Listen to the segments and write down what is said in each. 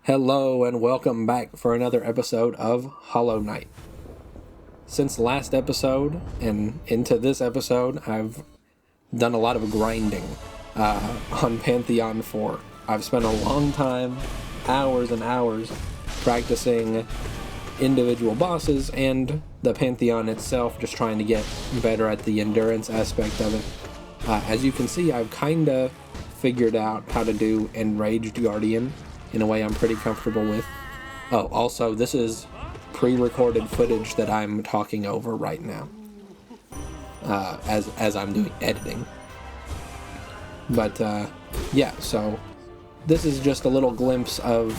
Hello and welcome back for another episode of Hollow Knight. Since last episode and into this episode, I've done a lot of grinding on Pantheon 4. I've spent a long time, hours and hours, practicing individual bosses and the Pantheon itself, just trying to get better at the endurance aspect of it. As you can see, I've kind of figured out how to do Enraged Guardian in a way I'm pretty comfortable with. Oh, also, this is pre-recorded footage that I'm talking over right now, as I'm doing editing. But, yeah, so this is just a little glimpse of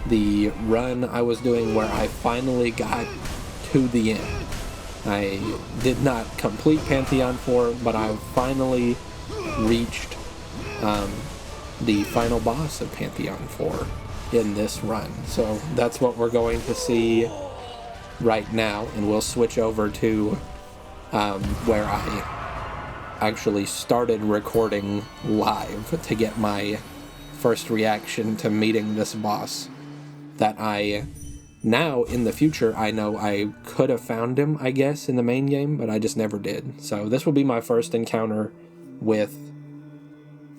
the run I was doing where I finally got to the end. I did not complete Pantheon 4, but I finally reached the final boss of Pantheon 4 in this run. So that's what we're going to see right now, and we'll switch over to where I actually started recording live to get my first reaction to meeting this boss that I now in the future I know I could have found him, I guess, in the main game, but I just never did. So this will be my first encounter with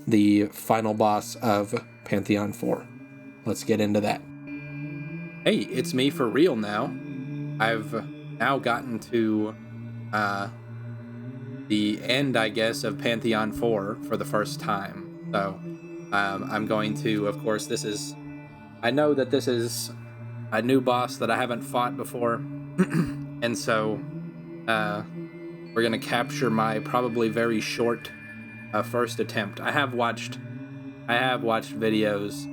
the final boss of Pantheon 4. Let's get into that. Hey, it's me for real now. I've now gotten to the end, I guess, of Pantheon 4 for the first time. So I'm going to, of course, I know that this is a new boss that I haven't fought before. And so we're going to capture my probably very short first attempt. I have watched videos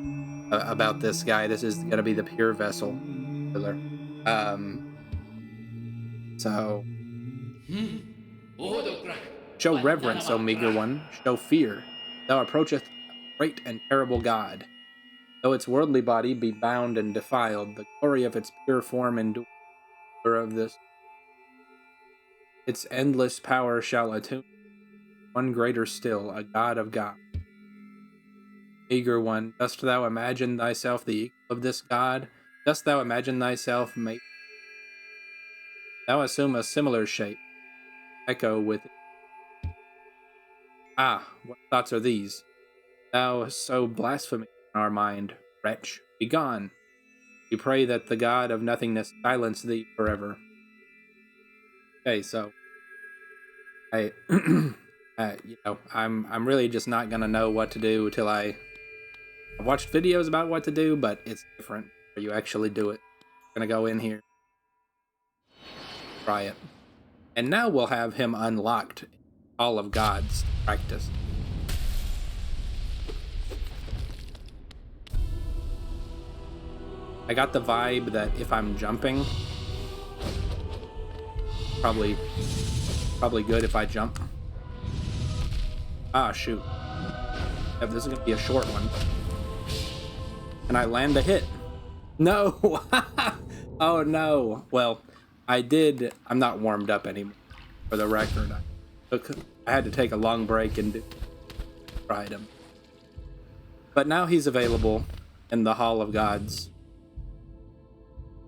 about this guy. This is gonna be the pure vessel killer. So show reverence, O meager one. Show fear. Thou approacheth a great and terrible god. Though its worldly body be bound and defiled, the glory of its pure form endure of this. Its endless power shall attune one greater still, a god of gods. Eager one, dost thou imagine thyself the equal of this god? Dost thou imagine thyself made? Thou assume a similar shape, echo with it. Ah, what thoughts are these? Thou so blasphemous in our mind, wretch, begone. We pray that the god of nothingness silence thee forever. Okay, so I'm really just not gonna know what to do till I've watched videos about what to do, but it's different where you actually do it. I'm gonna go in here, try it, and now we'll have him unlocked in all of God's practice. I got the vibe that if I'm jumping, probably good if I jump. Ah, shoot. Yeah, this is gonna be a short one. And I land a hit. No! Oh no. Well, I'm not warmed up anymore. For the record, I had to take a long break and tried him. But now he's available in the Hall of Gods.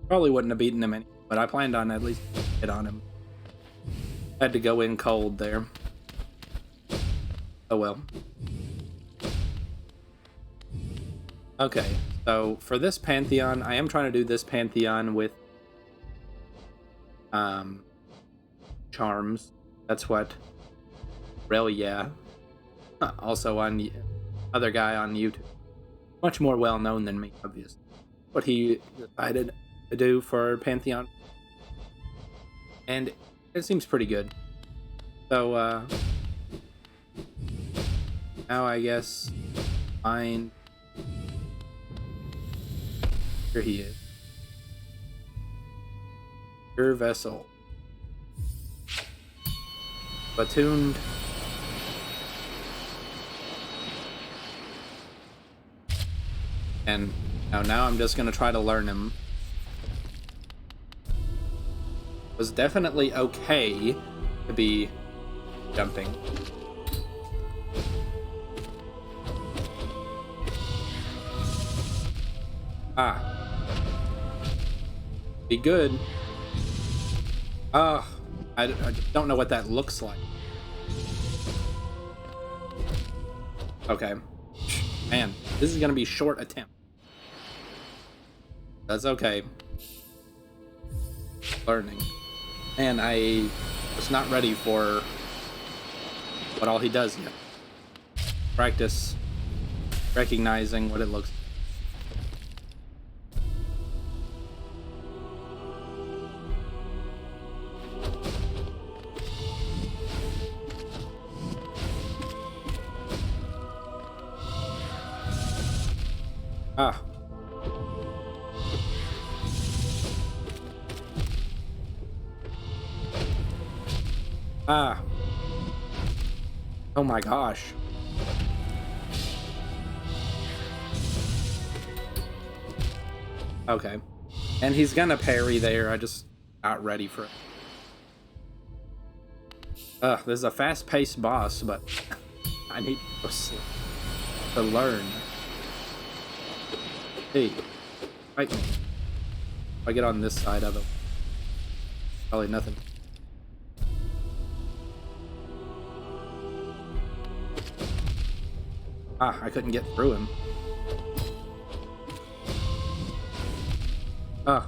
Probably wouldn't have beaten him anyway, but I planned on at least hit on him. Had to go in cold there. Oh well. Okay, so for this Pantheon, I am trying to do this Pantheon with charms. That's what Relia, also on the other guy on YouTube, much more well known than me, obviously, what he decided to do for Pantheon, and it seems pretty good. So now I guess find. Here he is. Pure vessel. Attuned. And now I'm just gonna try to learn him. Was definitely okay to be jumping. Ah. Be good. I just don't know what that looks like. Okay. Man, this is gonna be short attempt. That's okay. Learning. Man, I was not ready for what all he does yet. Practice recognizing what it looks like. Ah. Ah. Oh my gosh. Okay. And he's gonna parry there. I just not ready for it. This is a fast-paced boss, but I need to go sleep to learn. Hey, fight me. If I get on this side of him, probably nothing. Ah, I couldn't get through him. Ah.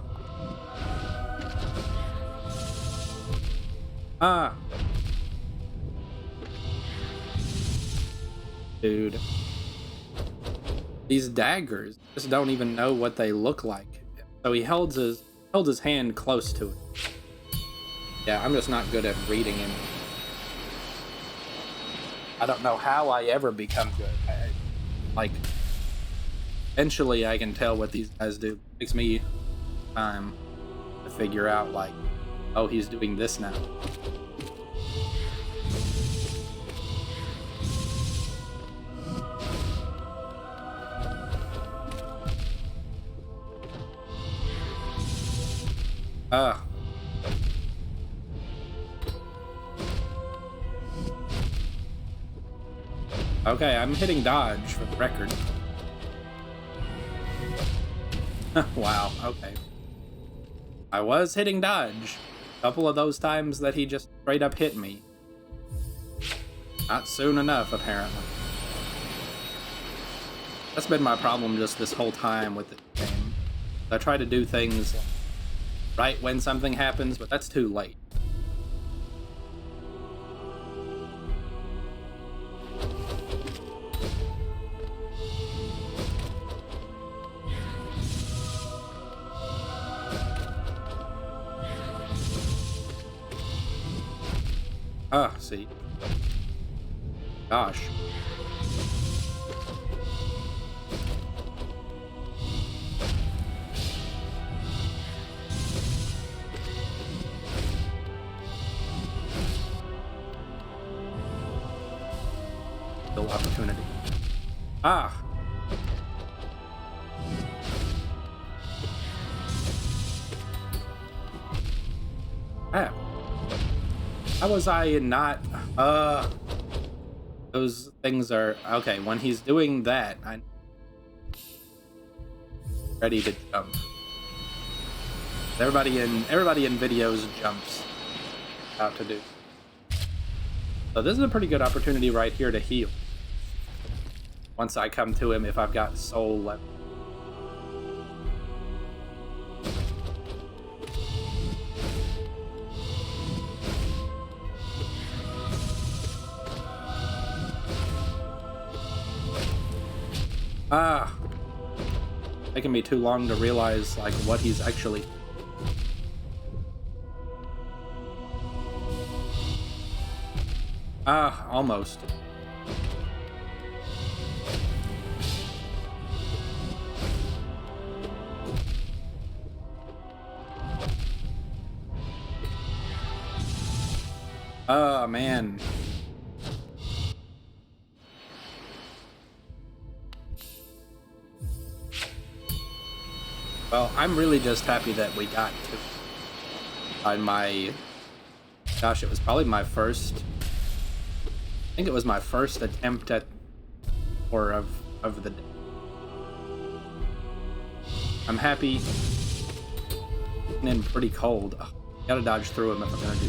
Ah. Dude. These daggers just don't even know what they look like. So he held his hand close to it. Yeah, I'm just not good at reading him. I don't know how I ever become good. Like, eventually I can tell what these guys do. It takes me time to figure out, like, oh, he's doing this now. Okay, I'm hitting dodge for the record. Wow, okay. I was hitting dodge. A couple of those times that he just straight up hit me. Not soon enough, apparently. That's been my problem just this whole time with this game. I try to do things right when something happens, but that's too late. Ah, see. Gosh. Still opportunity. Ah. Ah. How was I not? Those things are okay. When he's doing that, I'm ready to jump. Everybody in videos jumps out to do. So this is a pretty good opportunity right here to heal. Once I come to him, if I've got soul left. Ah, taking me too long to realize like what he's actually. Ah, almost. Oh man. Well, I'm really just happy that we got to on my. Gosh, it was probably my first. I think it was my first attempt at, or of the day. I'm happy. And then pretty cold. Ugh, gotta dodge through him if I'm gonna do.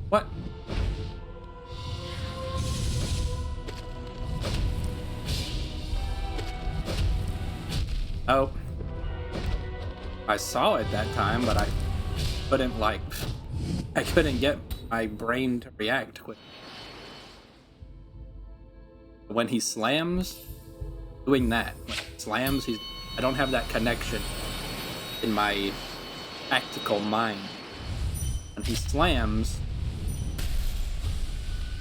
What? Oh. I saw it that time, but I couldn't, like... I couldn't get my brain to react quick. When he slams, doing that. When he slams, I don't have that connection in my tactical mind. When he slams,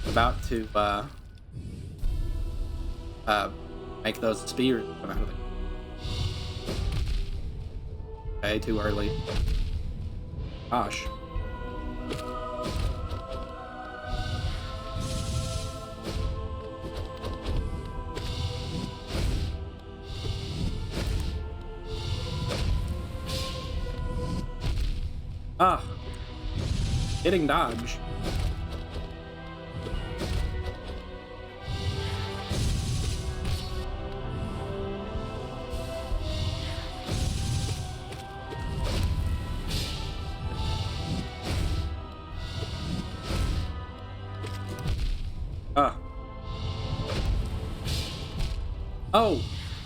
about to make those spears come out of it. Okay, too early. Gosh. Ah. Hitting dodge. Oh!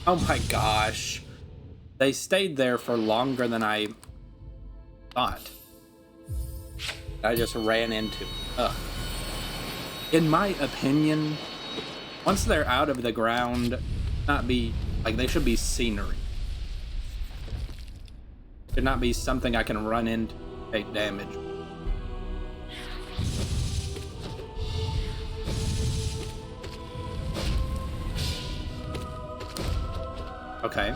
Oh my gosh. They stayed there for longer than I thought. I just ran into. Ugh. In my opinion, once they're out of the ground, not be like they should be scenery. Should not be something I can run into, take damage. Okay.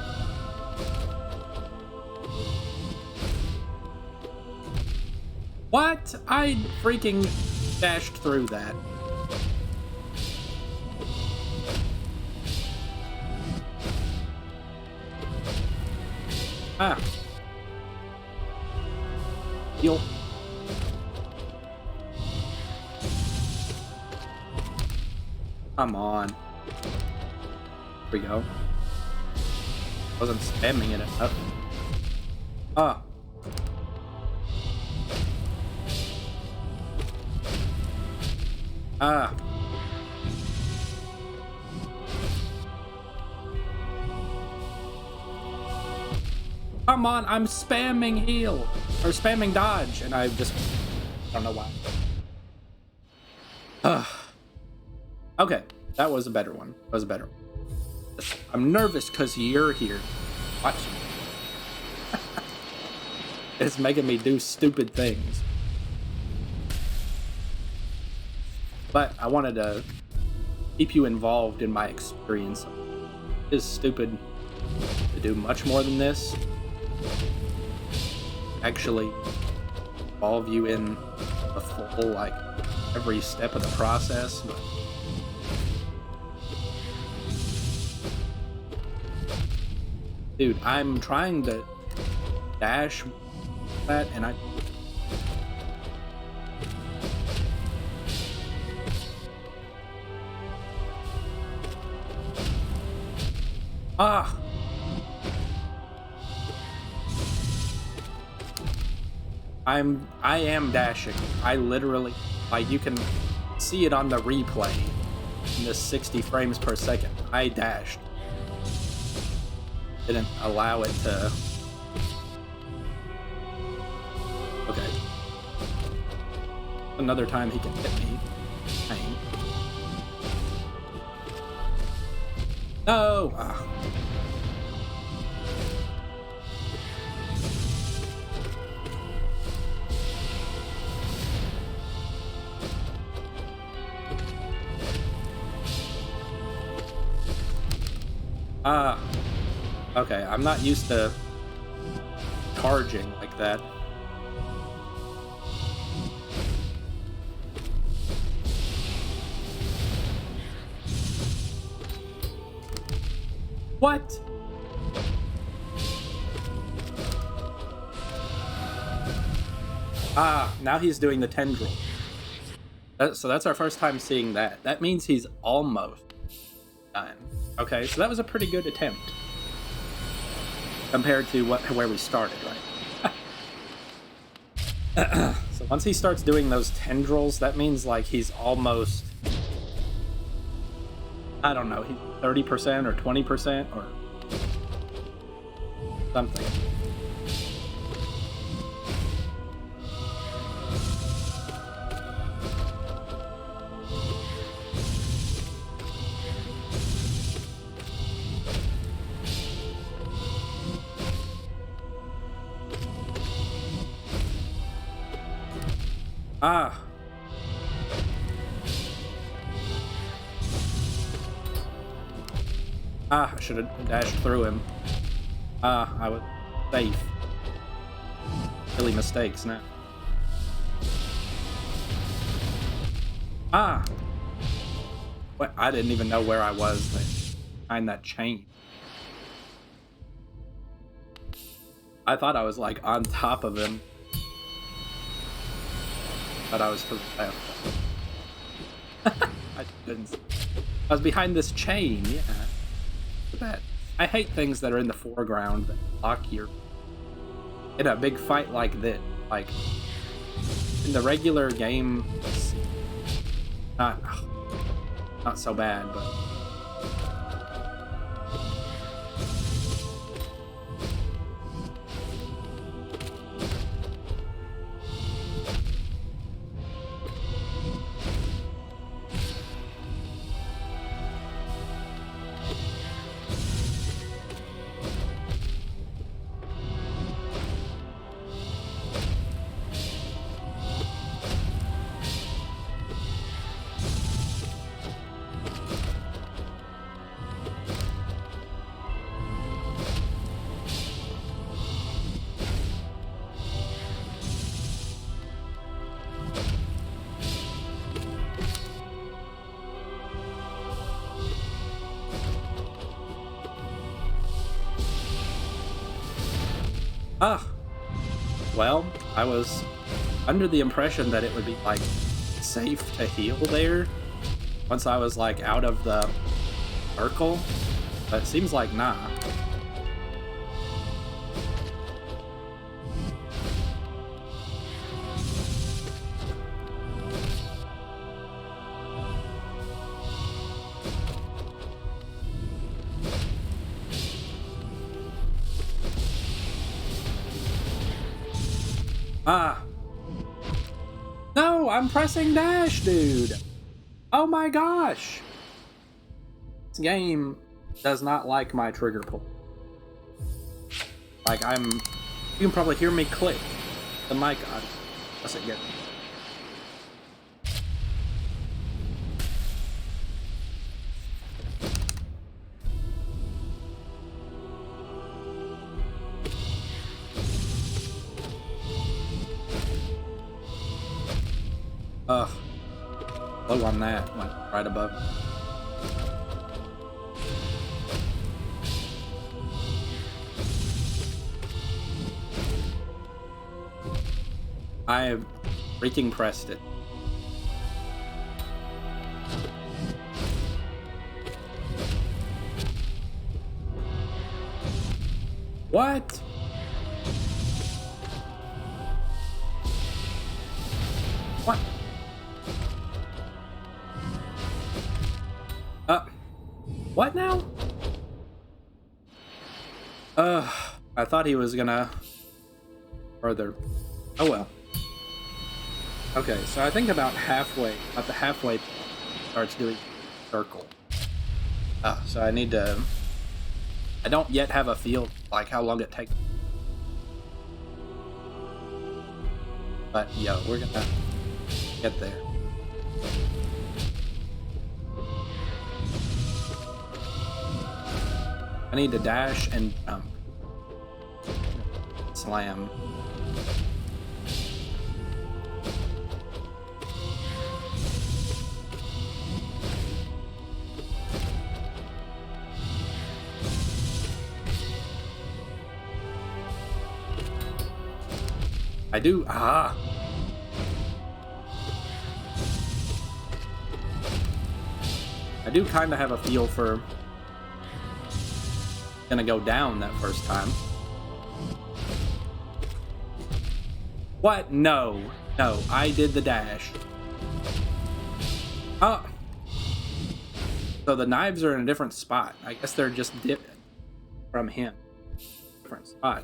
What? I freaking dashed through that. Ah. Heal. Come on. Here we go. Wasn't spamming it enough. Ah. Ah. Come on, I'm spamming heal. Or spamming dodge, and I don't know why. Okay, that was a better one. That was a better one. I'm nervous because you're here. Watch me. It's making me do stupid things. But I wanted to keep you involved in my experience. It is stupid to do much more than this. Actually involve you in the full, like, every step of the process. But dude, I'm trying to dash that and I... Ah! I am dashing. I literally, like, you can see it on the replay in the 60 frames per second. I dashed. Didn't allow it to... Okay. Another time he can hit me. Dang. No! Ah. Okay, I'm not used to charging like that. What? Ah, now he's doing the tendril. So that's our first time seeing that. That means he's almost done. Okay, so that was a pretty good attempt compared to where we started, right? So once he starts doing those tendrils, that means like he's almost, I don't know, he's 30% or 20% or something. Ah. I should have dashed through him. I was safe. Silly mistakes now. What? I didn't even know where I was behind that chain. I thought I was like on top of him. But I was to the left. I didn't. I was behind this chain, yeah. That. I hate things that are in the foreground that block your. In a big fight like this, like in the regular game, it's not so bad, but. Well, I was under the impression that it would be, like, safe to heal there once I was, like, out of the circle, but it seems like nah. No, I'm pressing dash, dude. Oh my gosh. This game does not like my trigger pull. Like you can probably hear me click the mic on. Does it get? Low on that, went right above. I have freaking pressed it. What? What? What now? I thought he was gonna further. Oh well. Okay, so I think about the halfway starts doing circle. So I need to. I don't yet have a feel like how long it takes. But yo, we're gonna get there. I need to dash and jump. Slam. I do. I do kind of have a feel for gonna go down that first time. What? No. No, I did the dash. Oh. So the knives are in a different spot. I guess they're just different from him. Different spot.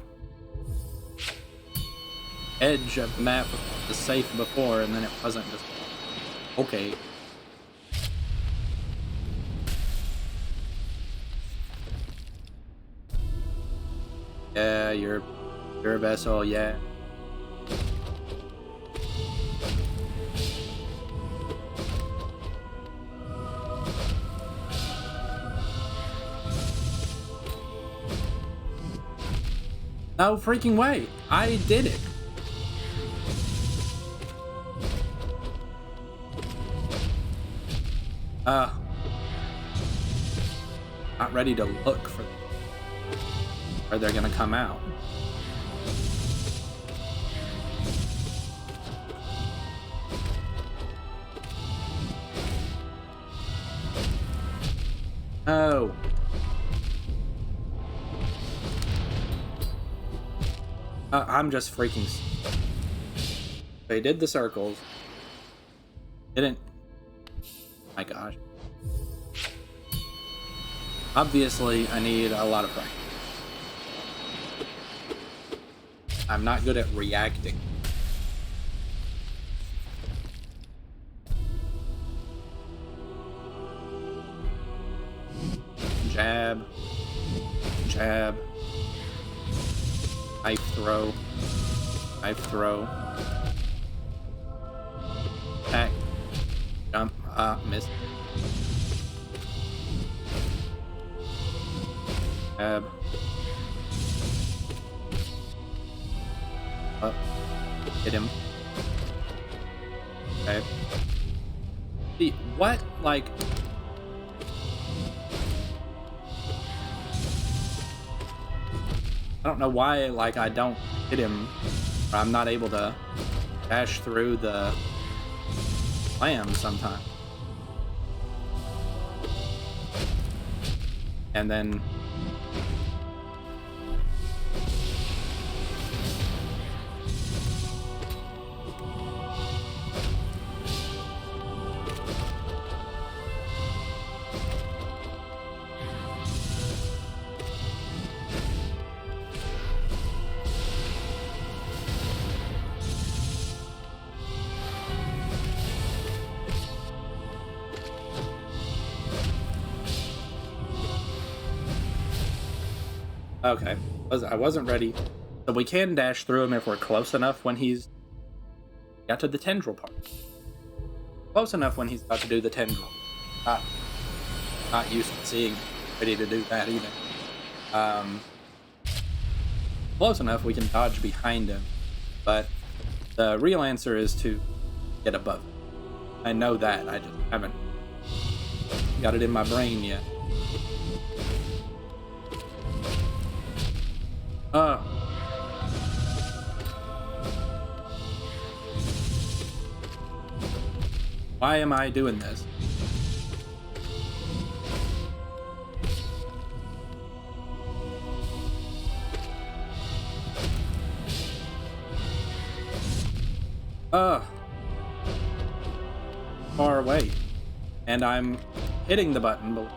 Edge of the map was safe before, and then it wasn't just... Okay. Yeah, you're a vessel, yeah. No freaking way! I did it! Not ready to look for where they're gonna come out. Oh. I'm just freaking... They did the circles. Didn't... My gosh. Obviously, I need a lot of practice. I'm not good at reacting. Jab. Jab. Knife throw. Knife throw. Attack. Jump. Miss. Jab. Up. Hit him. Okay. See, what? Like... I don't know why, like, I don't hit him, or I'm not able to dash through the lambs sometimes. And then... Okay, I wasn't ready. So we can dash through him if we're close enough when he's got to the tendril part. Close enough when he's about to do the tendril. Not used to seeing ready to do that either. Close enough we can dodge behind him, but the real answer is to get above it. I know that, I just haven't got it in my brain yet. Why am I doing this? Far away. And I'm hitting the button, but...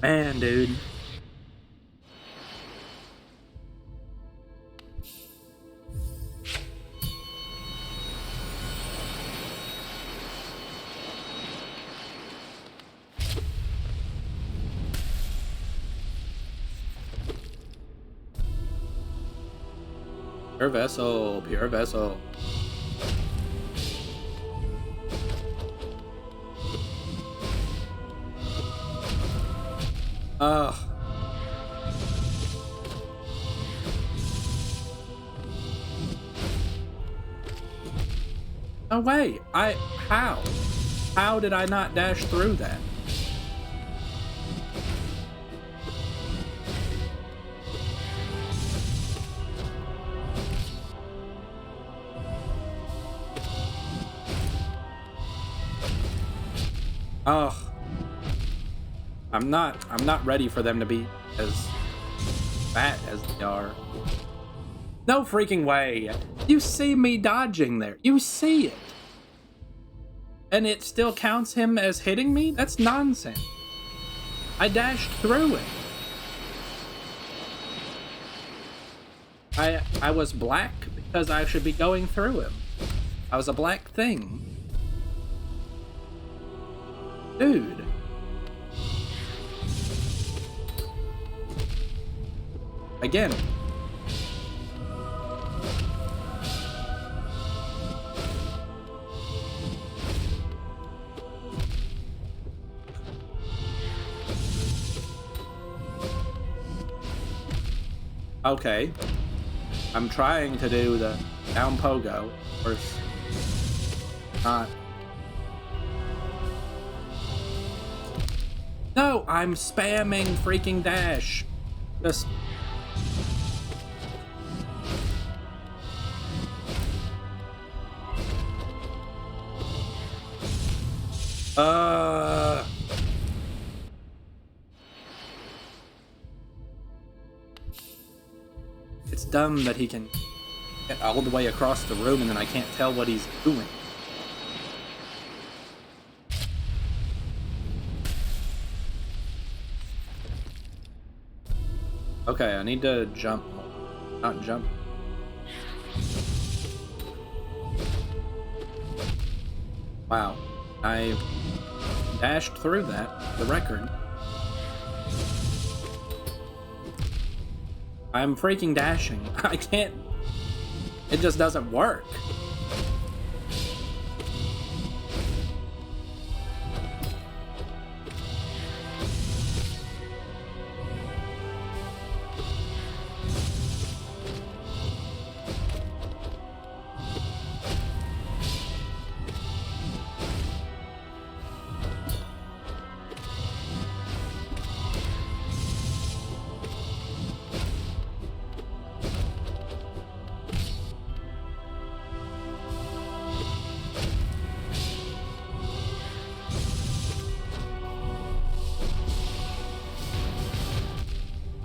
Man, dude. Pure vessel, pure vessel. Ugh. No way. How? How did I not dash through that? Ugh. I'm not ready for them to be as fat as they are. No freaking way. You see me dodging there. You see it. And it still counts him as hitting me? That's nonsense. I dashed through it. I was black because I should be going through him. I was a black thing. Dude. Again. Okay. I'm trying to do the down pogo. Of course, not. No, I'm spamming freaking dash. Just. It's dumb that he can get all the way across the room and then I can't tell what he's doing. Okay, I need to jump. Not jump. Wow. I dashed through that, the record. I'm freaking dashing. I can't. It just doesn't work.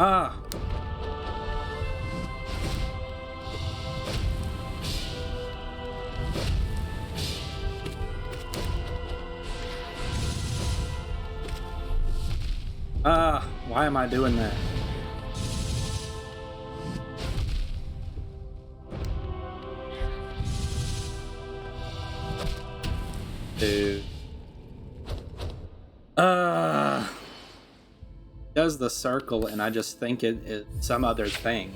Ah. Why am I doing that? Dude. Does the circle and I just think it is some other thing.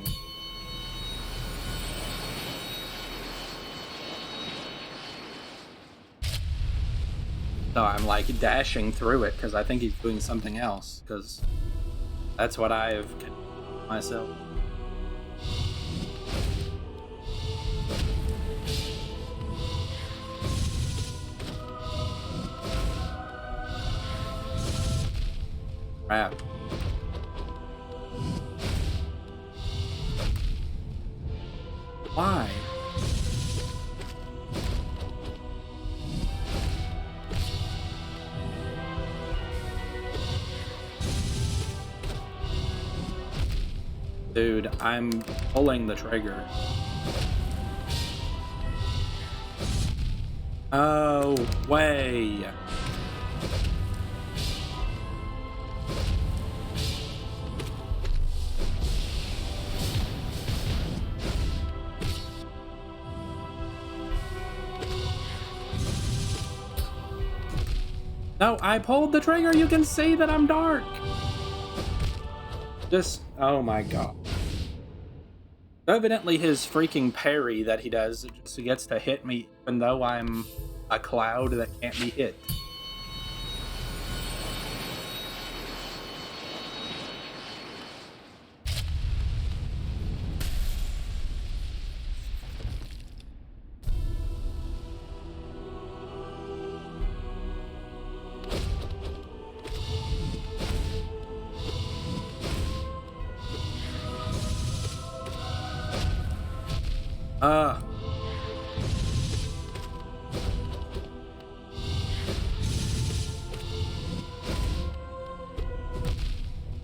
So I'm like dashing through it because I think he's doing something else because that's what I have myself. Crap. Why? Dude, I'm pulling the trigger. Oh, way. No, I pulled the trigger. You can see that I'm dark. Just, oh my god. Evidently his freaking parry that he does just gets to hit me even though I'm a cloud that can't be hit.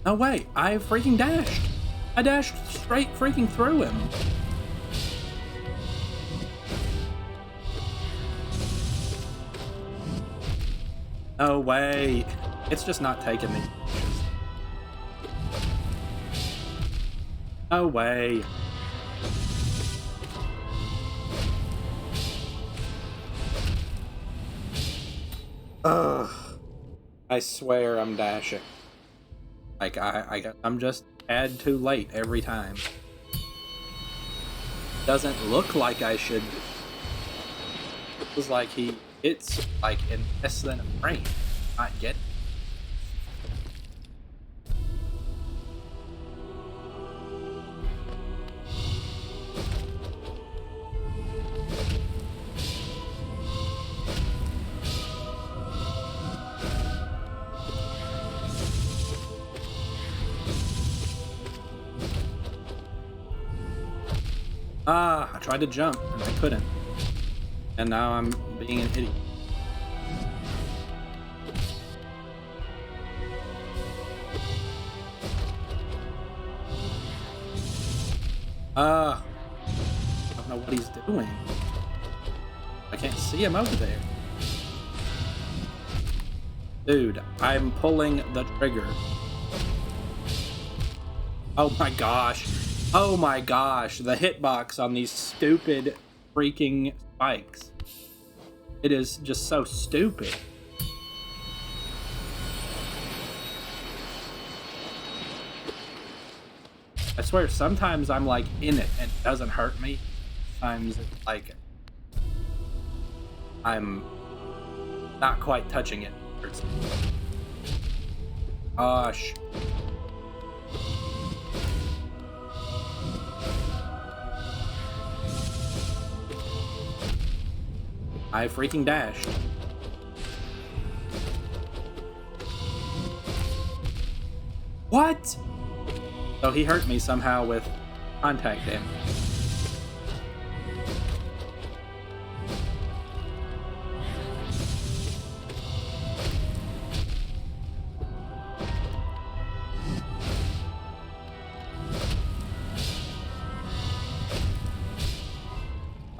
No way, I freaking dashed. I dashed straight freaking through him. No way. It's just not taking me. No way. Ugh. I swear I'm dashing. Like, I'm just a tad too late every time. Doesn't look like I should. It was like he hits, like, in less than a frame. Not getting. Ah, I tried to jump and I couldn't. And now I'm being an idiot. I don't know what he's doing. I can't see him over there. Dude, I'm pulling the trigger. Oh my gosh. Oh my gosh, the hitbox on these stupid freaking spikes. It is just so stupid. I swear, sometimes I'm like in it and it doesn't hurt me. Sometimes it's like I'm not quite touching it. It hurts me. Gosh. I freaking dashed. What? So he hurt me somehow with contact damage.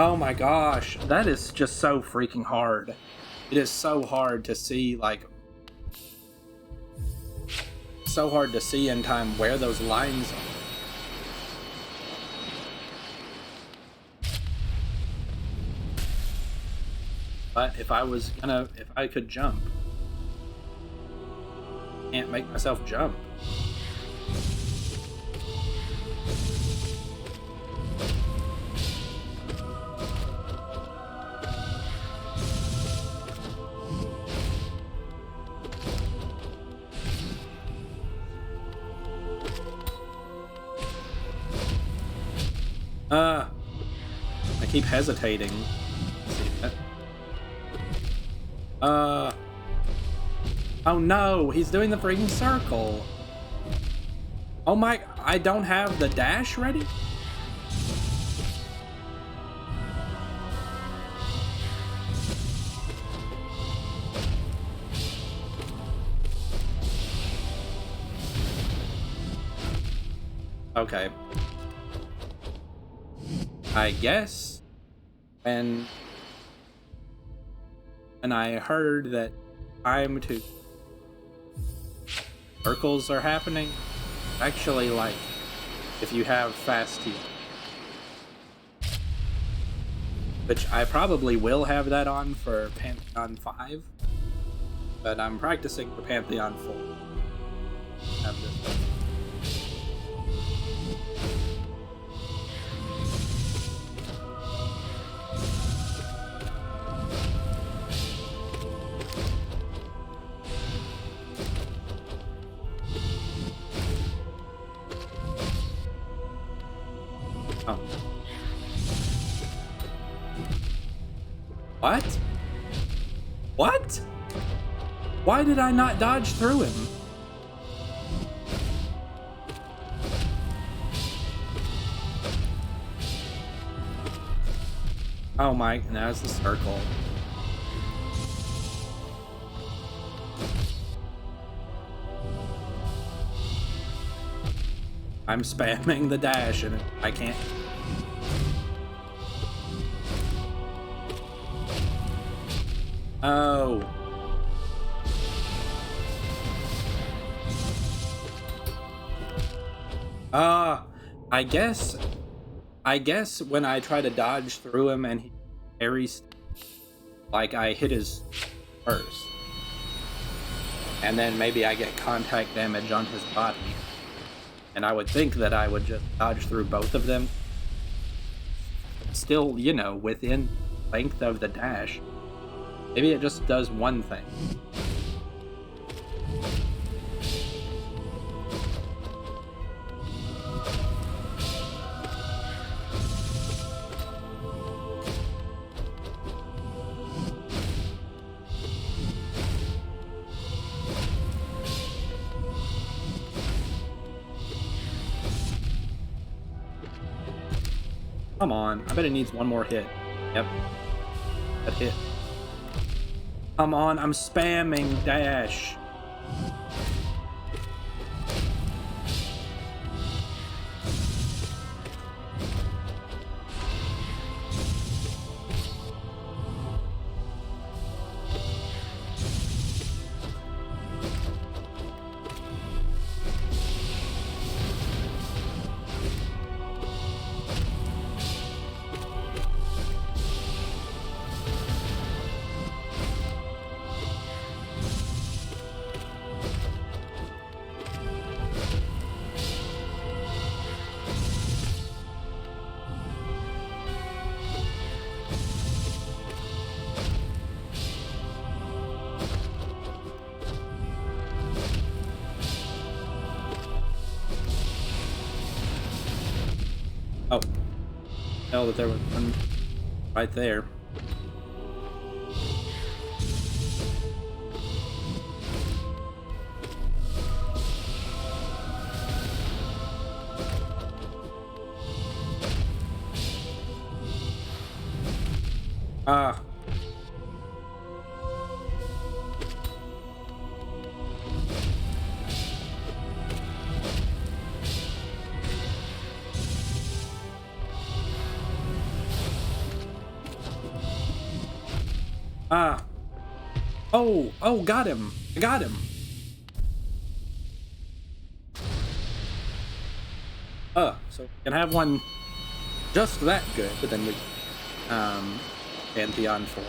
Oh my gosh, that is just so freaking hard. It is so hard to see, like, so hard to see in time where those lines are. But if I could jump, can't make myself jump. I keep hesitating. Oh no, he's doing the freaking circle. Oh my, I don't have the dash ready? Okay. I guess when I heard that time to circles are happening, actually, like, if you have fast heat, which I probably will have that on for Pantheon 5, but I'm practicing for Pantheon 4. Have this. Oh. What? What? Why did I not dodge through him? Oh my, now it's the circle. I'm spamming the dash and I can't. Oh. I guess when I try to dodge through him and he parries, like I hit his first. And then maybe I get contact damage on his body. And I would think that I would just dodge through both of them. Still, you know, within length of the dash. Maybe it just does one thing. Come on, I bet it needs one more hit. Yep, that hit. Come on, I'm spamming dash. Oh, hell, that there was one right there. Ah. Ah. Oh, got him. I got him. So we can have one just that good, but then we Pantheon 4.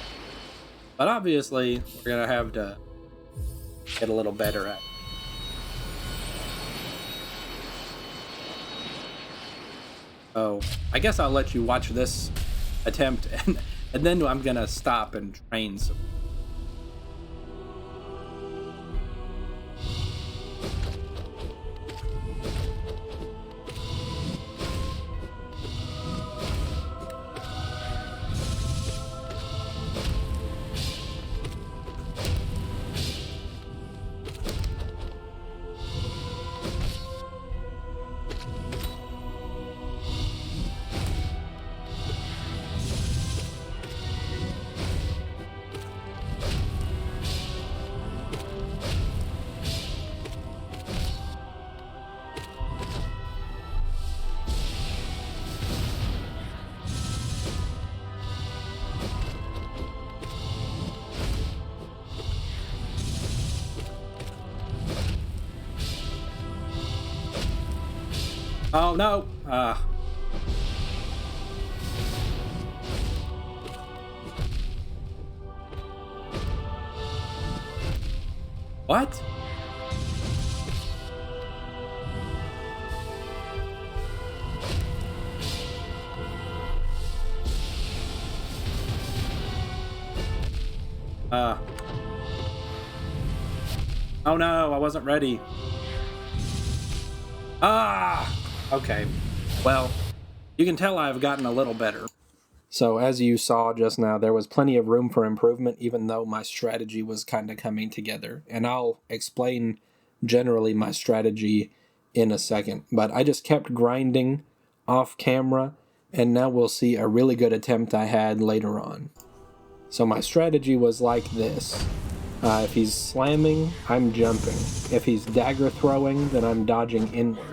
But obviously, we're gonna have to get a little better at it. Oh, I guess I'll let you watch this attempt, and then I'm gonna stop and train some. Oh no! What? Oh no, I wasn't ready. Ah! Okay. Well, you can tell I've gotten a little better. So as you saw just now, there was plenty of room for improvement, even though my strategy was kind of coming together. And I'll explain generally my strategy in a second. But I just kept grinding off camera, and now we'll see a really good attempt I had later on. So my strategy was like this. If he's slamming, I'm jumping. If he's dagger throwing, then I'm dodging inward.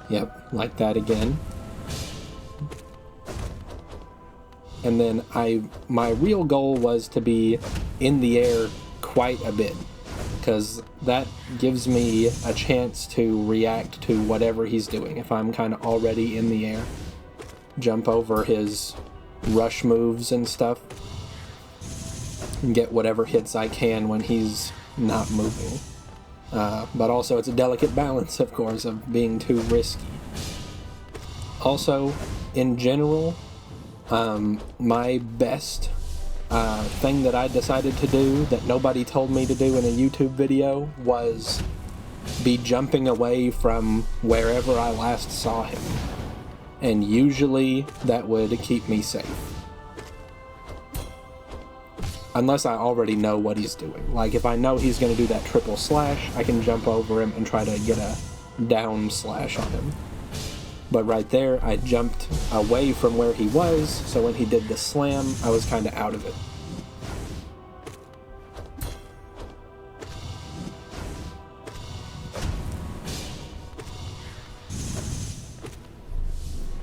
Yep, like that again. And then my real goal was to be in the air quite a bit, because that gives me a chance to react to whatever he's doing. If I'm kind of already in the air, jump over his rush moves and stuff, and get whatever hits I can when he's not moving. But also it's a delicate balance, of course, of being too risky. Also, in general, my best thing that I decided to do that nobody told me to do in a YouTube video was be jumping away from wherever I last saw him. And usually that would keep me safe. Unless I already know what he's doing. Like if I know he's going to do that triple slash, I can jump over him and try to get a down slash on him. But right there, I jumped away from where he was, so when he did the slam, I was kind of out of it.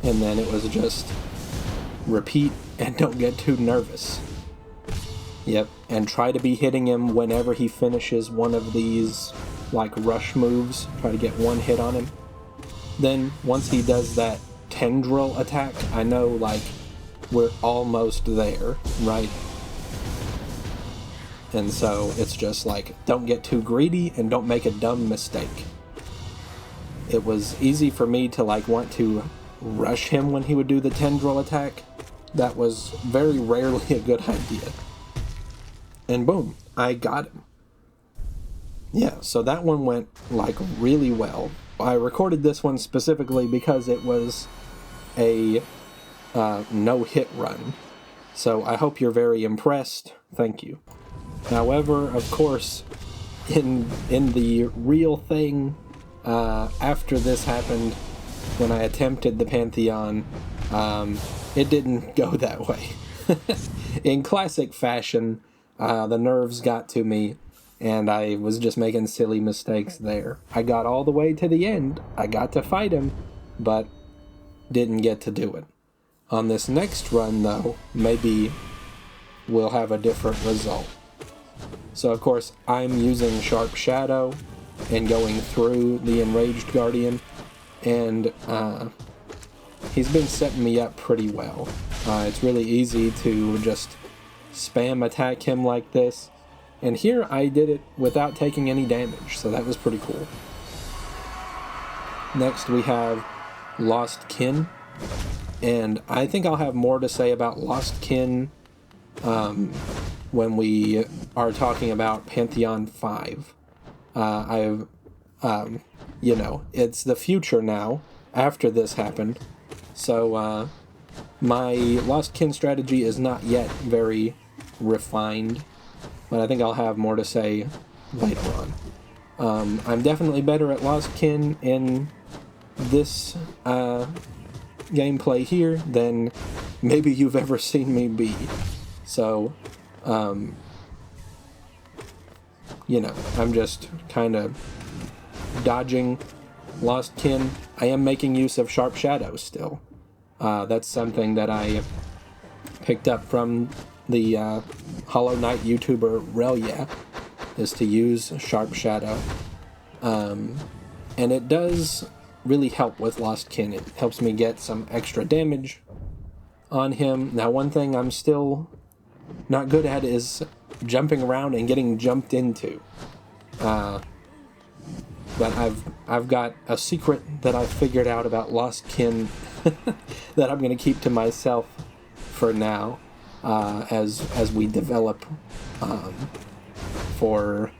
And then it was just repeat and don't get too nervous. Yep, and try to be hitting him whenever he finishes one of these, like, rush moves. Try to get one hit on him. Then, once he does that tendril attack, I know, like, we're almost there, right? And so, it's just like, don't get too greedy and don't make a dumb mistake. It was easy for me to, like, want to rush him when he would do the tendril attack. That was very rarely a good idea. And boom, I got him. Yeah, so that one went, like, really well. I recorded this one specifically because it was a no-hit run. So I hope you're very impressed. Thank you. However, of course, in the real thing, after this happened, when I attempted the Pantheon, it didn't go that way. In classic fashion, the nerves got to me, and I was just making silly mistakes there. I got all the way to the end. I got to fight him, but didn't get to do it. On this next run, though, maybe we'll have a different result. So, of course, I'm using Sharp Shadow and going through the Enraged Guardian, and he's been setting me up pretty well. It's really easy to just spam attack him like this. And here I did it without taking any damage, so that was pretty cool. Next we have Lost Kin, and I think I'll have more to say about Lost Kin when we are talking about Pantheon 5. You know, it's the future now, after this happened, so my Lost Kin strategy is not yet very refined, but I think I'll have more to say later on. I'm definitely better at Lost Kin in this gameplay here than maybe you've ever seen me be. So, you know, I'm just kind of dodging Lost Kin. I am making use of Sharp Shadow still. That's something that I picked up from the Hollow Knight YouTuber Relia, is to use Sharp Shadow. And it does really help with Lost Kin. It helps me get some extra damage on him. Now, one thing I'm still not good at is jumping around and getting jumped into. But I've got a secret that I've figured out about Lost Kin that I'm going to keep to myself for now, as we develop for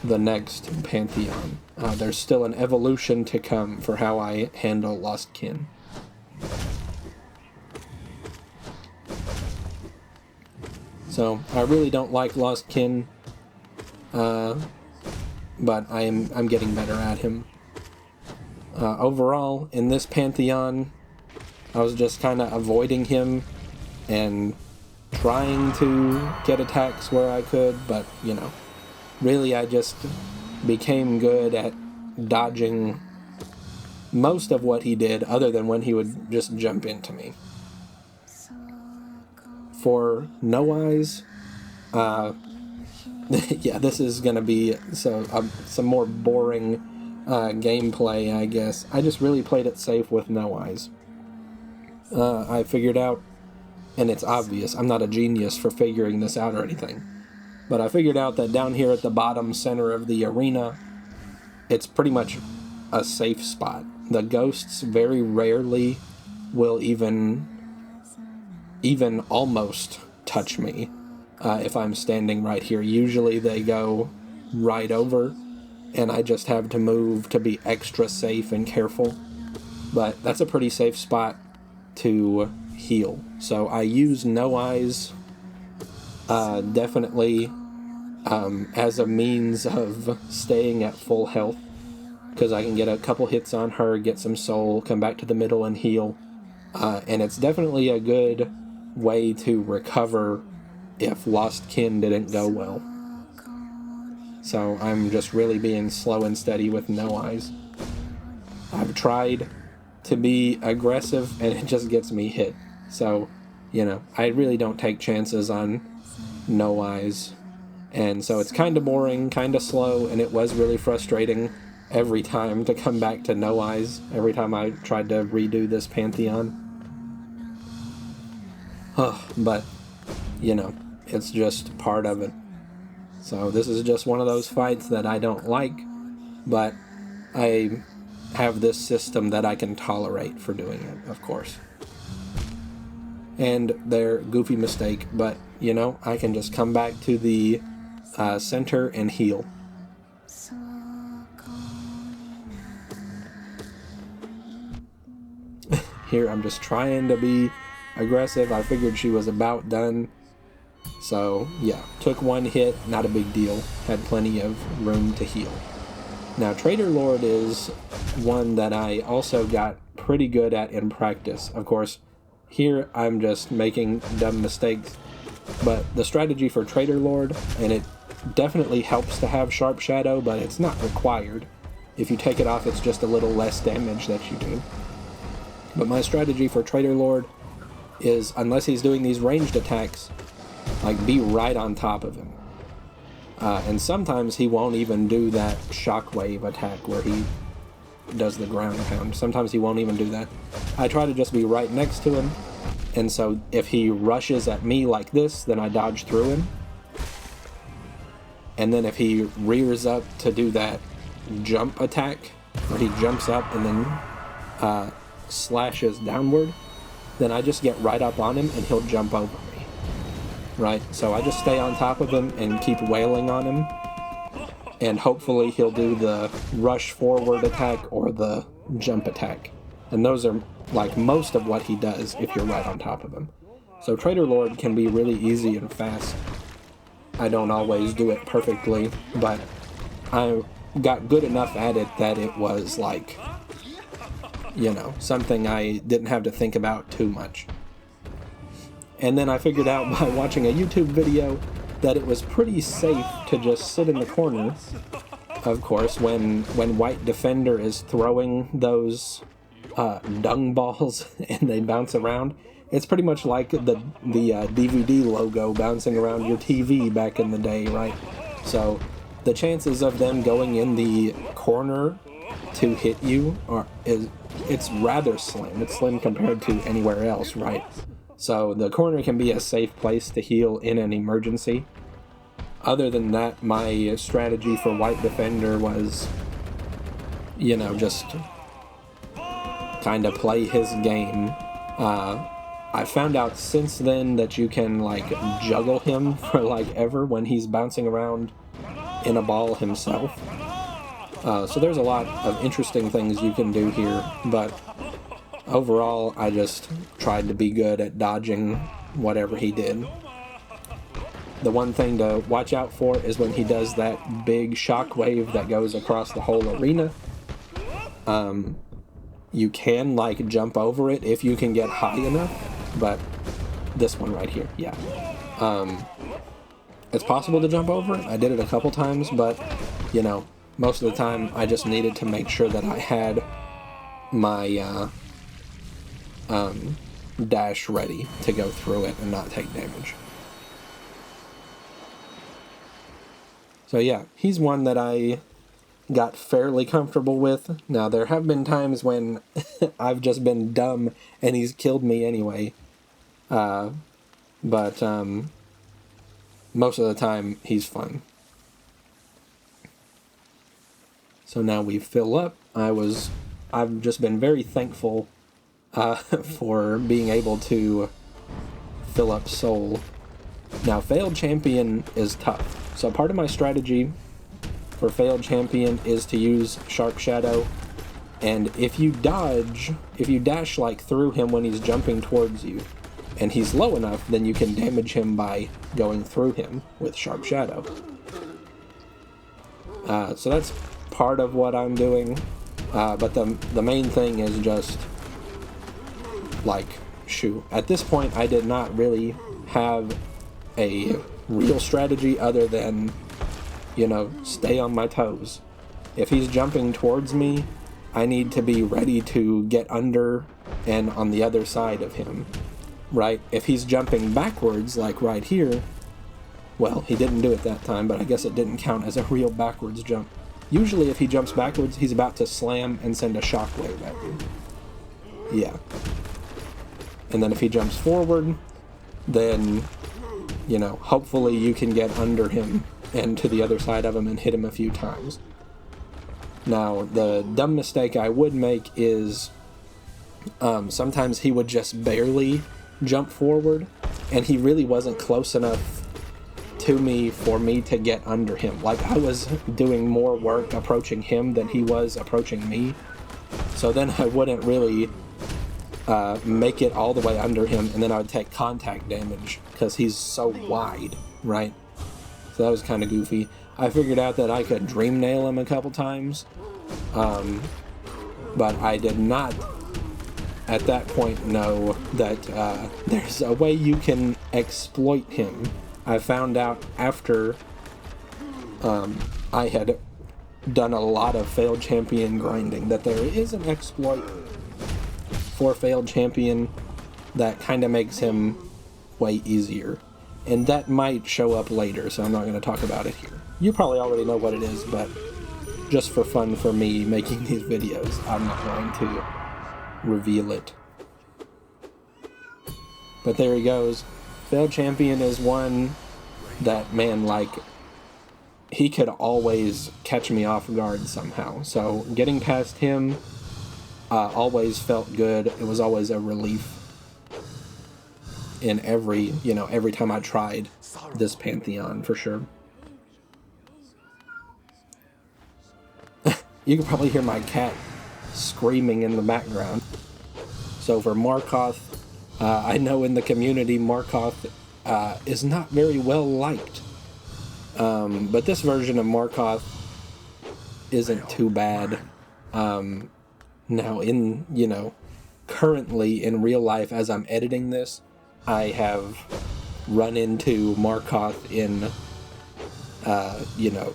the next Pantheon. There's still an evolution to come for how I handle Lost Kin. So I really don't like Lost Kin, but I'm getting better at him. Overall, in this Pantheon, I was just kind of avoiding him and trying to get attacks where I could, but, you know, really I just became good at dodging most of what he did, other than when he would just jump into me. For No Eyes, yeah, this is going to be some more boring gameplay, I guess. I just really played it safe with No Eyes. I figured out, and it's obvious, I'm not a genius for figuring this out or anything, but I figured out that down here at the bottom center of the arena, it's pretty much a safe spot. The ghosts very rarely will even almost touch me if I'm standing right here. Usually they go right over, and I just have to move to be extra safe and careful. But that's a pretty safe spot to heal. So I use No Eyes definitely as a means of staying at full health, because I can get a couple hits on her, get some soul, come back to the middle and heal. And it's definitely a good way to recover if Lost Kin didn't go well. So I'm just really being slow and steady with No Eyes. I've tried to be aggressive and it just gets me hit. So, you know, I really don't take chances on No Eyes. And so it's kind of boring, kind of slow, and it was really frustrating every time to come back to No Eyes, every time I tried to redo this Pantheon. But, you know, it's just part of it. So this is just one of those fights that I don't like, but I have this system that I can tolerate for doing it, of course. And their goofy mistake, but, you know, I can just come back to the center and heal. Here I'm just trying to be aggressive. I figured she was about done. So, yeah, took one hit, not a big deal. Had plenty of room to heal. Now, Traitor Lord is one that I also got pretty good at in practice. Of course, here I'm just making dumb mistakes. But the strategy for Traitor Lord, and it definitely helps to have Sharp Shadow, but it's not required. If you take it off, it's just a little less damage that you do. But my strategy for Traitor Lord is, unless he's doing these ranged attacks, like, be right on top of him. And sometimes he won't even do that shockwave attack where he does the ground pound. Sometimes he won't even do that. I try to just be right next to him, and so if he rushes at me like this, then I dodge through him. And then if he rears up to do that jump attack, where he jumps up and then slashes downward, then I just get right up on him and he'll jump over me. Right? So I just stay on top of him and keep wailing on him, and hopefully he'll do the rush forward attack or the jump attack. And those are like most of what he does if you're right on top of him. So Traitor Lord can be really easy and fast. I don't always do it perfectly, but I got good enough at it that it was like, you know, something I didn't have to think about too much. And then I figured out by watching a YouTube video that it was pretty safe to just sit in the corner. Of course, when White Defender is throwing those dung balls and they bounce around, it's pretty much like the DVD logo bouncing around your TV back in the day, right? So the chances of them going in the corner to hit you it's rather slim. It's slim compared to anywhere else, right? So the corner can be a safe place to heal in an emergency. Other than that, my strategy for White Defender was, you know, just kind of play his game. I found out since then that you can, like, juggle him for, like, ever when he's bouncing around in a ball himself. So there's a lot of interesting things you can do here, but overall, I just tried to be good at dodging whatever he did. The one thing to watch out for is when he does that big shockwave that goes across the whole arena. You can, like, jump over it if you can get high enough, but this one right here, yeah. It's possible to jump over it. I did it a couple times, but, you know, most of the time I just needed to make sure that I had my dash ready to go through it and not take damage. So yeah, he's one that I got fairly comfortable with. Now, there have been times when I've just been dumb and he's killed me anyway. But most of the time, he's fun. So now we fill up. I've just been very thankful for being able to fill up soul. Now, failed champion is tough. So part of my strategy for failed champion is to use sharp shadow, and if you dash like through him when he's jumping towards you and he's low enough, then you can damage him by going through him with sharp shadow. So that's part of what I'm doing, but the main thing is just like, shoot, at this point I did not really have a real strategy other than, you know, stay on my toes. If he's jumping towards me, I need to be ready to get under and on the other side of him, right? If he's jumping backwards, like right here, well, he didn't do it that time, but I guess it didn't count as a real backwards jump. Usually if he jumps backwards, he's about to slam and send a shockwave at you. Yeah. And then if he jumps forward, then, you know, hopefully you can get under him and to the other side of him and hit him a few times. Now, the dumb mistake I would make is sometimes he would just barely jump forward, and he really wasn't close enough to me for me to get under him. Like, I was doing more work approaching him than he was approaching me. So then I wouldn't really make it all the way under him, and then I would take contact damage because he's so wide, right? So that was kind of goofy. I figured out that I could dream nail him a couple times, but I did not at that point know that there's a way you can exploit him. I found out after I had done a lot of failed champion grinding that there is an exploit for failed champion that kind of makes him way easier. And that might show up later, so I'm not going to talk about it here. You probably already know what it is, but just for fun for me making these videos, I'm not going to reveal it. But there he goes. Failed champion is one that, man, like, he could always catch me off guard somehow. So getting past him always felt good. It was always a relief in every time I tried this Pantheon, for sure. You can probably hear my cat screaming in the background. So for Markoth, I know in the community Markoth is not very well liked. But this version of Markoth isn't too bad. Now currently in real life as I'm editing this, I have run into Markoth in,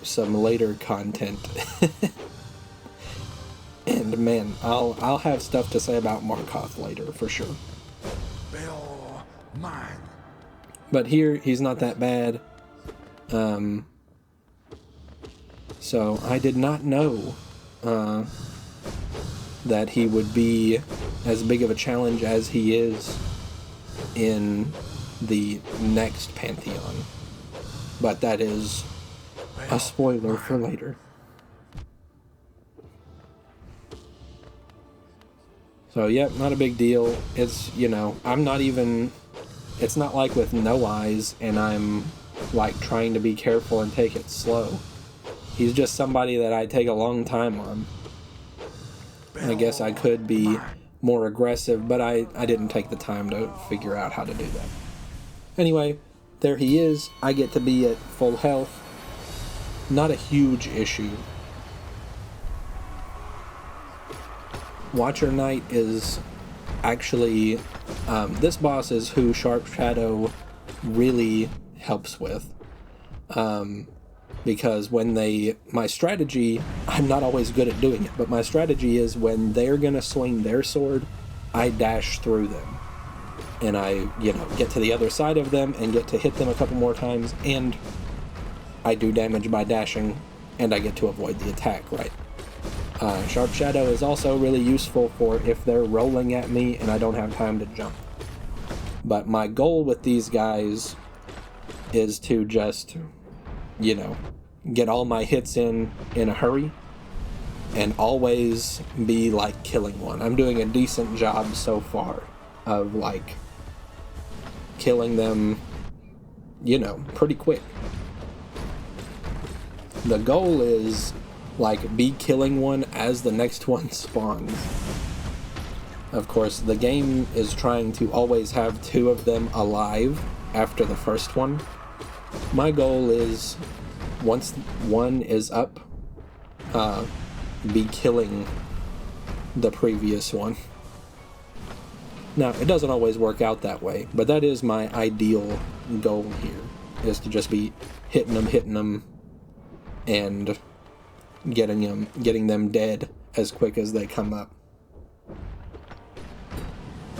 some later content. And man, I'll have stuff to say about Markoth later, for sure. But here, he's not that bad. So I did not know that he would be as big of a challenge as he is in the next Pantheon. But that is a spoiler for later. So, yep, not a big deal. It's, I'm not even... It's not like with no eyes and I'm, like, trying to be careful and take it slow. He's just somebody that I take a long time on. I guess I could be more aggressive, but I didn't take the time to figure out how to do that. Anyway, there he is. I get to be at full health. Not a huge issue. Watcher Knight is actually... this boss is who Sharp Shadow really helps with. because when my strategy, I'm not always good at doing it, but my strategy is when they're gonna swing their sword, I dash through them. And I, get to the other side of them and get to hit them a couple more times, and I do damage by dashing, and I get to avoid the attack, right? Sharp Shadow is also really useful for if they're rolling at me and I don't have time to jump. But my goal with these guys is to just, get all my hits in a hurry and always be, like, killing one. I'm doing a decent job so far of, like, killing them, pretty quick. The goal is, like, be killing one as the next one spawns. Of course, the game is trying to always have 2 of them alive after the first one. My goal is, once one is up, be killing the previous one. Now, it doesn't always work out that way, but that is my ideal goal here, is to just be hitting them, and getting them dead as quick as they come up.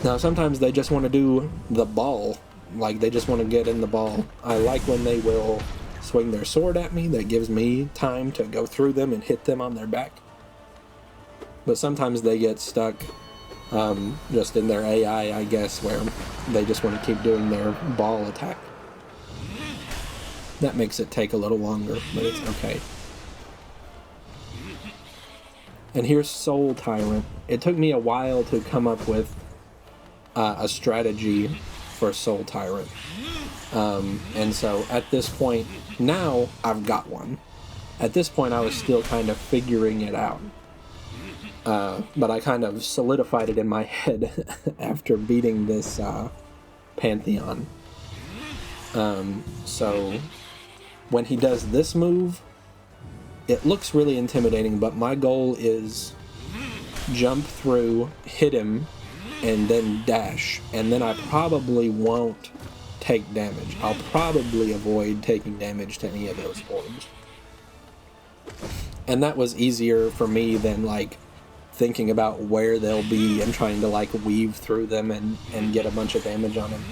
Now, sometimes they just want to do the ball, like they just want to get in the ball. I like when they will swing their sword at me. That gives me time to go through them and hit them on their back. But sometimes they get stuck just in their AI, I guess, where they just want to keep doing their ball attack. That makes it take a little longer, but it's okay. And here's Soul Tyrant. It took me a while to come up with a strategy for Soul Tyrant. And so at this point, now I've got one. At this point, I was still kind of figuring it out. But I kind of solidified it in my head after beating this Pantheon. So when he does this move, it looks really intimidating, but my goal is jump through, hit him, and then dash. And then I probably won't take damage. I'll probably avoid taking damage to any of those orbs. And that was easier for me than, like, thinking about where they'll be and trying to, like, weave through them and get a bunch of damage on him.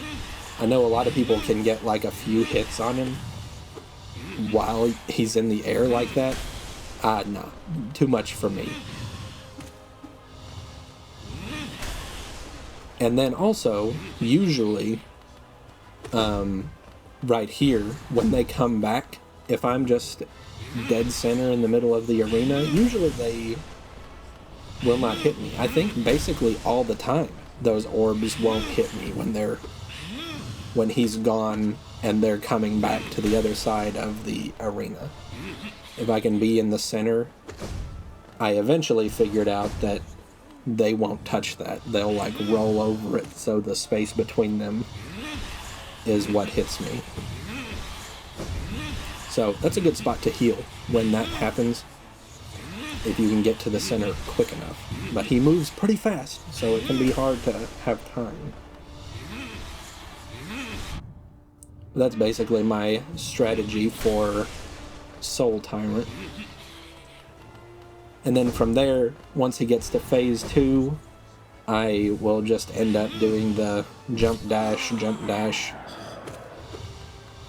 I know a lot of people can get, like, a few hits on him while he's in the air like that. No, too much for me. And then also, usually, right here, when they come back, if I'm just dead center in the middle of the arena, usually they will not hit me. I think basically all the time those orbs won't hit me when he's gone and they're coming back to the other side of the arena. If I can be in the center, I eventually figured out that they won't touch that. They'll, like, roll over it, so the space between them is what hits me. So that's a good spot to heal when that happens, if you can get to the center quick enough. But he moves pretty fast, so it can be hard to have time. That's basically my strategy for Soul Tyrant. And then from there, once he gets to phase 2, I will just end up doing the jump dash,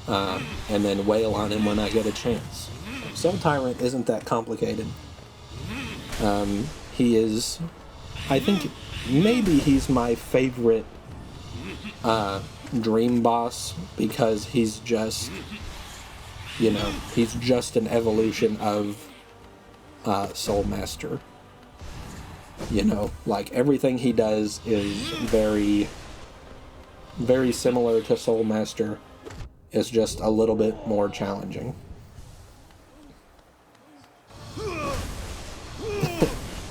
and then wail on him when I get a chance. Soul Tyrant isn't that complicated. He is, I think, maybe he's my favorite dream boss, because he's just, he's just an evolution of Soul Master. Like, everything he does is very, very similar to Soul Master. It's just a little bit more challenging.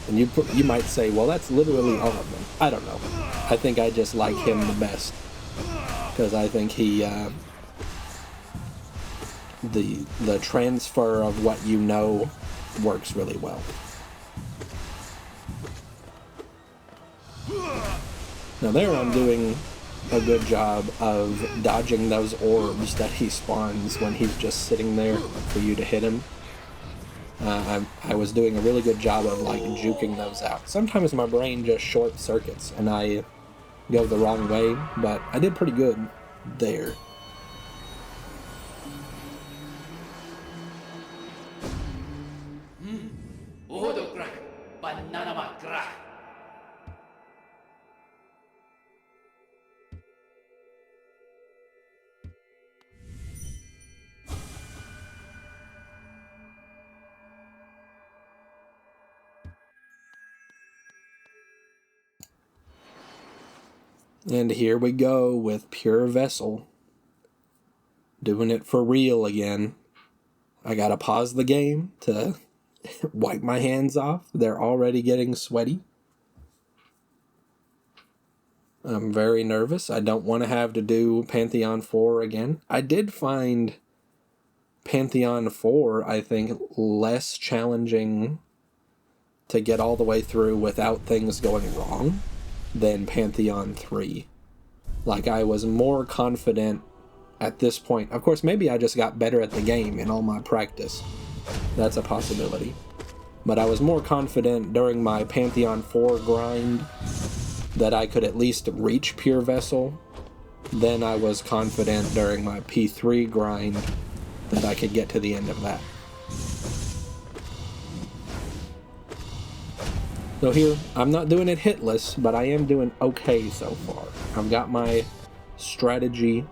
And you might say, well, that's literally all of them. I don't know. I think I just like him the best, because I think he the transfer of what you know works really well. Now there I'm doing a good job of dodging those orbs that he spawns when he's just sitting there for you to hit him. I was doing a really good job of like juking those out. Sometimes my brain just short circuits and I go the wrong way, but I did pretty good there. And here we go with Pure Vessel. Doing it for real again. I gotta pause the game to wipe my hands off. They're already getting sweaty. I'm very nervous. I don't want to have to do Pantheon 4 again. I did find Pantheon 4, I think, less challenging to get all the way through without things going wrong than Pantheon 3. Like, I was more confident at this point. Of course, maybe I just got better at the game in all my practice. That's a possibility. But I was more confident during my Pantheon 4 grind that I could at least reach Pure Vessel than I was confident during my P3 grind that I could get to the end of that. So here, I'm not doing it hitless, but I am doing okay so far. I've got my strategy.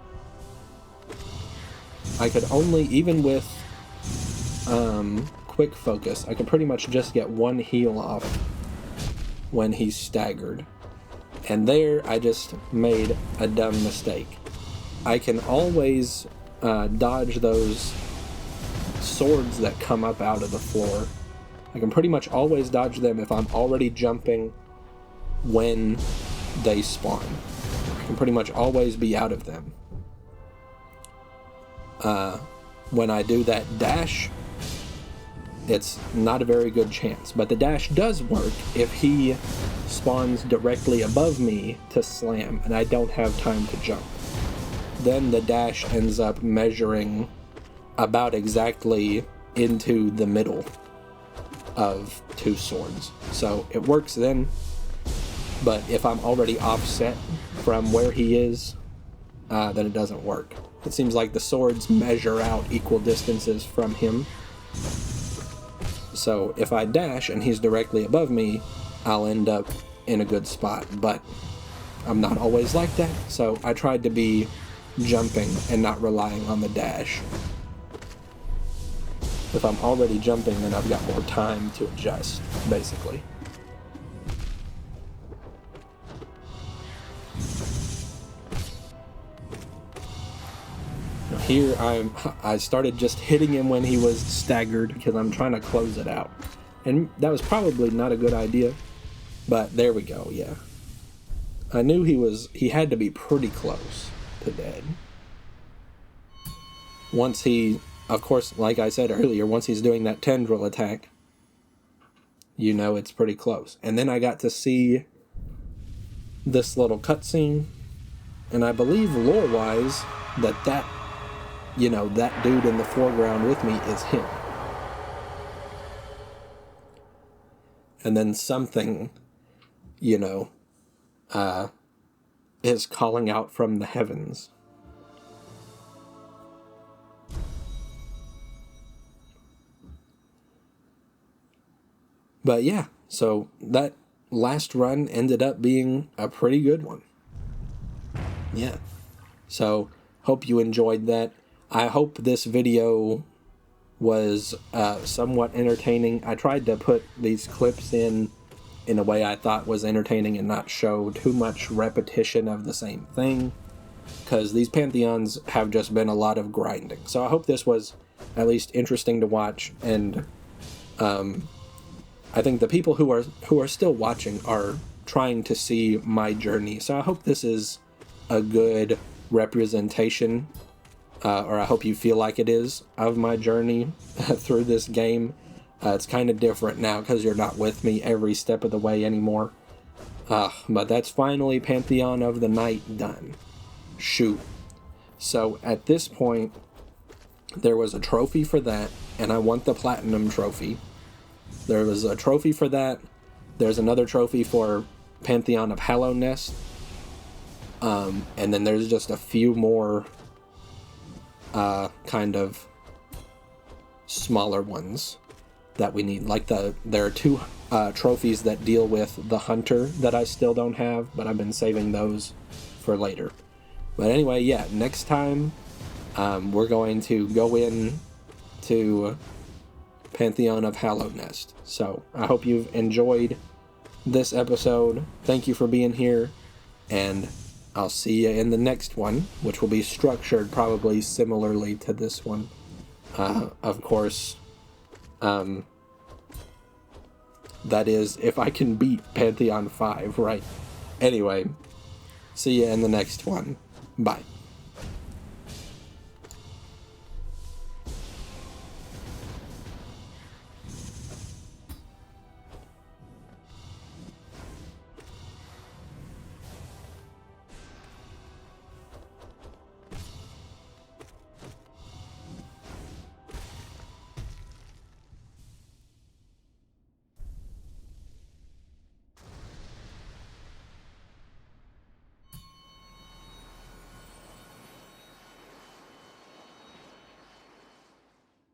I could only, even with quick focus, I could pretty much just get one heal off when he's staggered. And there, I just made a dumb mistake. I can always dodge those swords that come up out of the floor. I can pretty much always dodge them if I'm already jumping when they spawn. I can pretty much always be out of them. When I do that dash, it's not a very good chance. But the dash does work if he spawns directly above me to slam and I don't have time to jump. Then the dash ends up measuring about exactly into the middle of two swords. So it works then, but if I'm already offset from where he is, then it doesn't work. It seems like the swords measure out equal distances from him. So if I dash and he's directly above me, I'll end up in a good spot, but I'm not always like that, so I tried to be jumping and not relying on the dash. If I'm already jumping, then I've got more time to adjust, basically. Now here, I started just hitting him when he was staggered because I'm trying to close it out. And that was probably not a good idea, but there we go, yeah. I knew he had to be pretty close to dead. Once he, of course, like I said earlier, once he's doing that tendril attack, you know it's pretty close. And then I got to see this little cutscene, and I believe lore-wise that dude in the foreground with me is him. And then something, is calling out from the heavens. But yeah, so that last run ended up being a pretty good one. Yeah. So, hope you enjoyed that. I hope this video was somewhat entertaining. I tried to put these clips in a way I thought was entertaining and not show too much repetition of the same thing, because these Pantheons have just been a lot of grinding. So I hope this was at least interesting to watch, and I think the people who are still watching are trying to see my journey. So I hope this is a good representation, or I hope you feel like it is, of my journey through this game. It's kind of different now because you're not with me every step of the way anymore. But that's finally Pantheon of the Night done. shoot. So at this point, there was a trophy for that, and I want the platinum trophy. There was a trophy for that. There's another trophy for Pantheon of Hallownest. And then there's just a few more kind of smaller ones that we need. Like there are 2 trophies that deal with the hunter that I still don't have, but I've been saving those for later. But anyway, yeah, next time we're going to go in to Pantheon of Hallownest. So I hope you've enjoyed this episode. Thank you for being here, and I'll see you in the next one, which will be structured probably similarly to this one. Of course, that is if I can beat Pantheon 5, right? Anyway, see you in the next one. Bye.